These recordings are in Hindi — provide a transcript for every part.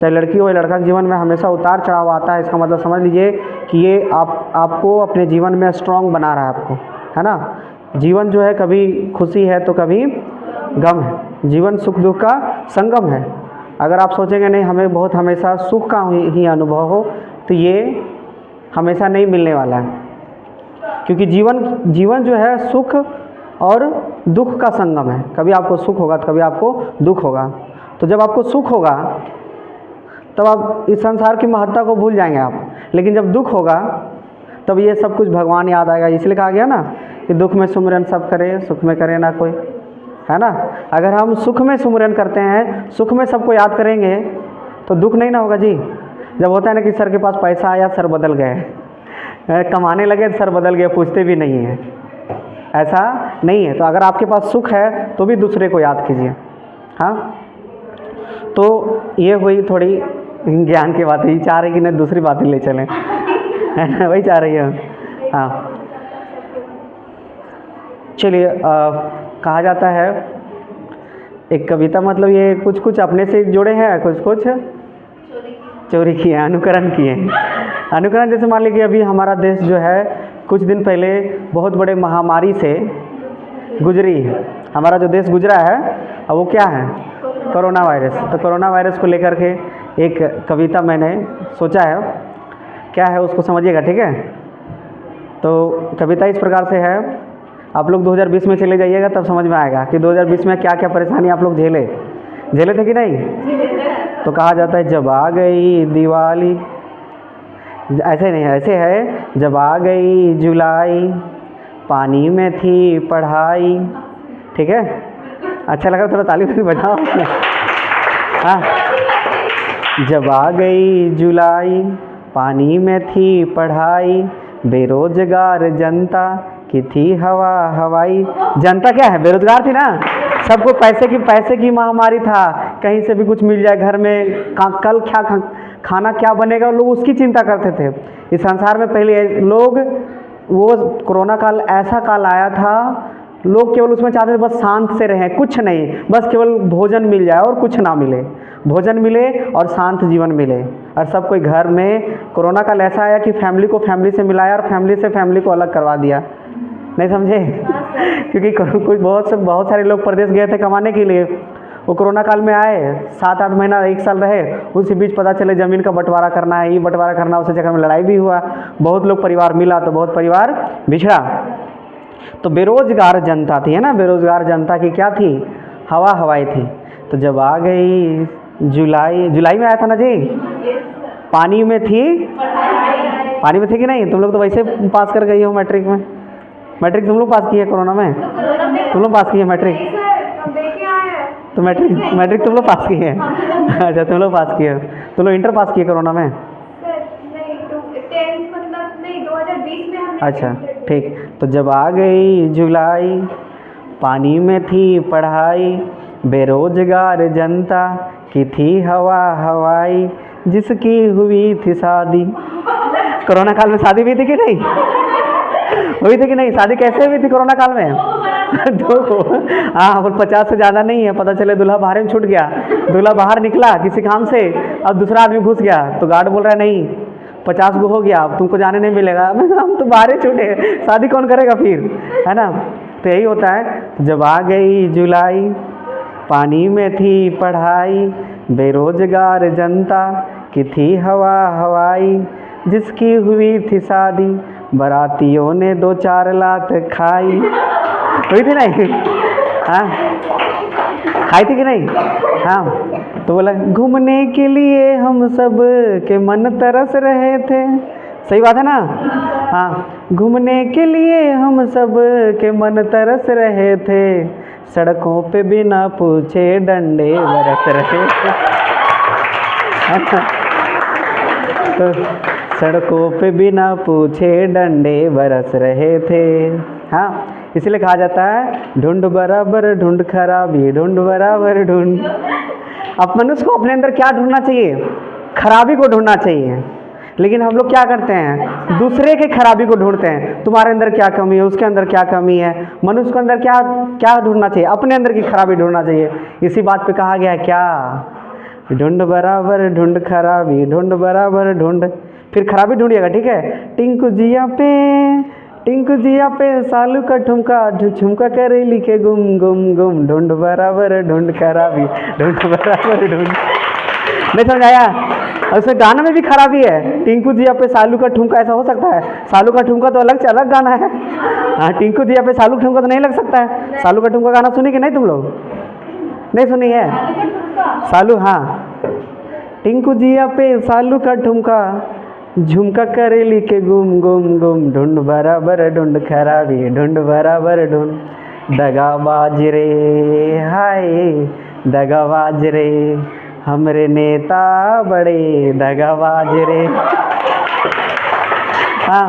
चाहे लड़की हो या लड़का के जीवन में हमेशा उतार चढ़ाव आता है। इसका मतलब समझ लीजिए कि ये आपको अपने जीवन में स्ट्रांग बना रहा है आपको, है ना। जीवन जो है कभी खुशी है तो कभी गम है, जीवन सुख दुख का संगम है। अगर आप सोचेंगे नहीं हमें बहुत हमेशा सुख का ही अनुभव हो तो ये हमेशा नहीं मिलने वाला है, क्योंकि जीवन जो है सुख और दुख का संगम है। कभी आपको सुख होगा तो कभी आपको दुख होगा। तो जब आपको सुख होगा तब आप इस संसार की महत्ता को भूल जाएंगे आप, लेकिन जब दुख होगा तब ये सब कुछ भगवान याद आएगा। इसलिए कहा गया ना कि दुख में सुमिरन सब करे, सुख में करे ना कोई, है ना। अगर हम सुख में सुमिरन करते हैं, सुख में सबको याद करेंगे तो दुख नहीं ना होगा जी। जब होता है ना कि सर के पास पैसा आया, सर बदल गए, कमाने लगे तो सर बदल गए, पूछते भी नहीं हैं, ऐसा नहीं है। तो अगर आपके पास सुख है तो भी दूसरे को याद कीजिए। हाँ, तो ये हुई थोड़ी ज्ञान की बात। ये चाह रही कि नहीं दूसरी बातें ले चलें, है ना, वही चाह रही है। हाँ, चलिए कहा जाता है एक कविता, मतलब ये कुछ कुछ अपने से जुड़े हैं, कुछ कुछ चोरी किए, अनुकरण किए। अनुकरण जैसे मान लीजिए अभी हमारा देश जो है कुछ दिन पहले बहुत बड़े महामारी से गुजरी है। हमारा जो देश गुजरा है अब वो क्या है, कोरोना वायरस। तो कोरोना वायरस को लेकर के एक कविता मैंने सोचा है, क्या है उसको समझिएगा, ठीक है। तो कविता इस प्रकार से है, आप लोग 2020 में चले जाइएगा तब समझ में आएगा कि 2020 में क्या क्या परेशानी आप लोग झेले थे कि नहीं। तो कहा जाता है जब आ गई दिवाली, ऐसे नहीं, ऐसे है, जब आ गई जुलाई, पानी में थी पढ़ाई, ठीक है। अच्छा लगा, थोड़ा ताली बजाओ। हाँ, जब आ गई जुलाई, पानी में थी पढ़ाई, बेरोजगार जनता की थी हवा हवाई। जनता क्या है, बेरोजगार थी ना, सबको पैसे की महामारी था, कहीं से भी कुछ मिल जाए घर में, कल क्या खाना क्या बनेगा, लोग उसकी चिंता करते थे। इस संसार में पहले लोग, वो कोरोना काल ऐसा काल आया था, लोग केवल उसमें चाहते थे बस शांत से रहें, कुछ नहीं, बस केवल भोजन मिल जाए और कुछ ना मिले, भोजन मिले और शांत जीवन मिले। और सब कोई घर में, कोरोना काल ऐसा आया कि फैमिली को फैमिली से मिलाया और फैमिली से फैमिली को अलग करवा दिया, नहीं समझे। क्योंकि कुछ बहुत सारे लोग प्रदेश गए थे कमाने के लिए, वो कोरोना काल में आए, 7-8 महीना 1 साल रहे, उसी बीच पता चले ज़मीन का बंटवारा करना है, ये बंटवारा करना, उसी चक्कर में लड़ाई भी हुआ, बहुत लोग परिवार मिला तो बहुत परिवार बिछड़ा। तो बेरोजगार जनता थी, है ना, बेरोजगार जनता की क्या थी, हवा हवाई थी। तो जब आ गई जुलाई में आया था ना जी, पानी में थी कि नहीं। तुम लोग तो वैसे पास कर गई हो मैट्रिक में, मैट्रिक तुम लोग पास किए कोरोना में, तुम लोग पास किए मैट्रिक, तो मैट्रिक तुम लोग पास किए। अच्छा, तुम लोग पास किए, तुम लोग इंटर पास किए कोरोना में। अच्छा ठीक। तो जब आ गई जुलाई, पानी में थी पढ़ाई, बेरोजगार जनता की थी हवा हवाई, जिसकी हुई थी शादी। कोरोना काल में शादी हुई थी कि नहीं, हुई थी कि नहीं, शादी कैसे हुई थी कोरोना काल में। हाँ, 50 से ज़्यादा नहीं है, पता चले दूल्हा बाहर में छूट गया, दूल्हा बाहर निकला किसी काम से, अब दूसरा आदमी घुस गया, तो गार्ड बोल रहा है नहीं 50 को हो गया, अब तुमको जाने नहीं मिलेगा। हम तो बाहर ही छूटे, शादी कौन करेगा फिर, है ना। तो यही होता है, जब आ गई जुलाई, पानी में थी पढ़ाई, बेरोजगार जनता की थी हवा हवाई, जिसकी हुई थी शादी, बारातियों ने 2-4 लात खाई। हुई थी नहीं, हाँ, खाई थी कि नहीं। हाँ, तो बोला घूमने के लिए हम सब के मन तरस रहे थे, सही बात है ना। हाँ, घूमने के लिए हम सब के मन तरस रहे थे, सड़कों पे बिना पूछे डंडे बरस रहे थे। तो सड़कों पे बिना पूछे डंडे बरस रहे थे। हाँ, इसलिए कहा जाता है ढूंढ बराबर ढूंढ खराबी, ढूंढ बराबर ढूंढ। अब मनुष्य को अपने अंदर क्या ढूंढना चाहिए, खराबी को ढूंढना चाहिए। लेकिन हम लोग क्या करते हैं, दूसरे के खराबी को ढूंढते हैं, तुम्हारे अंदर क्या कमी है, उसके अंदर क्या कमी है। मनुष्य को अंदर क्या क्या ढूंढना चाहिए, अपने अंदर की खराबी ढूंढना चाहिए। इसी बात पे कहा गया है क्या, ढूंढ बराबर ढूंढ खराबी, ढूंढ बराबर ढूंढ, फिर खराबी ढूंढिएगा, ठीक है। टिंकू जिया पे सालू का ठुमका, झुमका करे लिखे गुम गुम गुम, ढूंढ बराबर ढूंढ खराबी, ढूंढ बराबर ढूंढ। नहीं समझ आया? और उसमें गाना में भी खराबी है। टिंकू जिया पे सालू का ठुमका, ऐसा हो सकता है? सालू का ठुमका तो अलग से अलग गाना है। हाँ, टिंकू जिया पे सालू का ठुमका तो नहीं लग सकता है। सालू का ठुमका गाना सुनी कि नहीं तुम लोग? नहीं सुनी है? सालू, हाँ। टिंकू जिया पे सालू का ठुमका, झुमका करेली के गुम गुम गुम, ढूंढ बराबर ढूंढ खराबी, ढूंढ बराबर ढूंढ। दगाबाज रे हाय दगाबाज रे, हमरे नेता बड़े दगाबाज रे। हाँ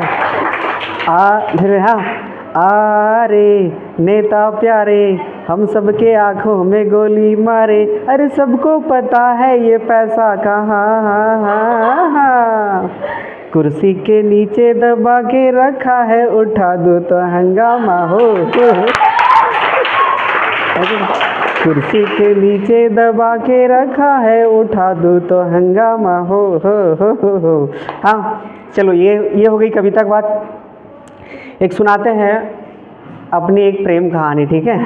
फिर हाँ, आ रे नेता प्यारे, हम सबके आँखों में गोली मारे, अरे सबको पता है ये पैसा कहाँ, कुर्सी के नीचे दबा के रखा है, उठा दो तो हंगामा हो। कुर्सी के नीचे दबा के रखा है, उठा दो तो हंगामा हो। हाँ चलो, ये हो गई कविता की बात। एक सुनाते हैं अपनी एक प्रेम कहानी, ठीक है।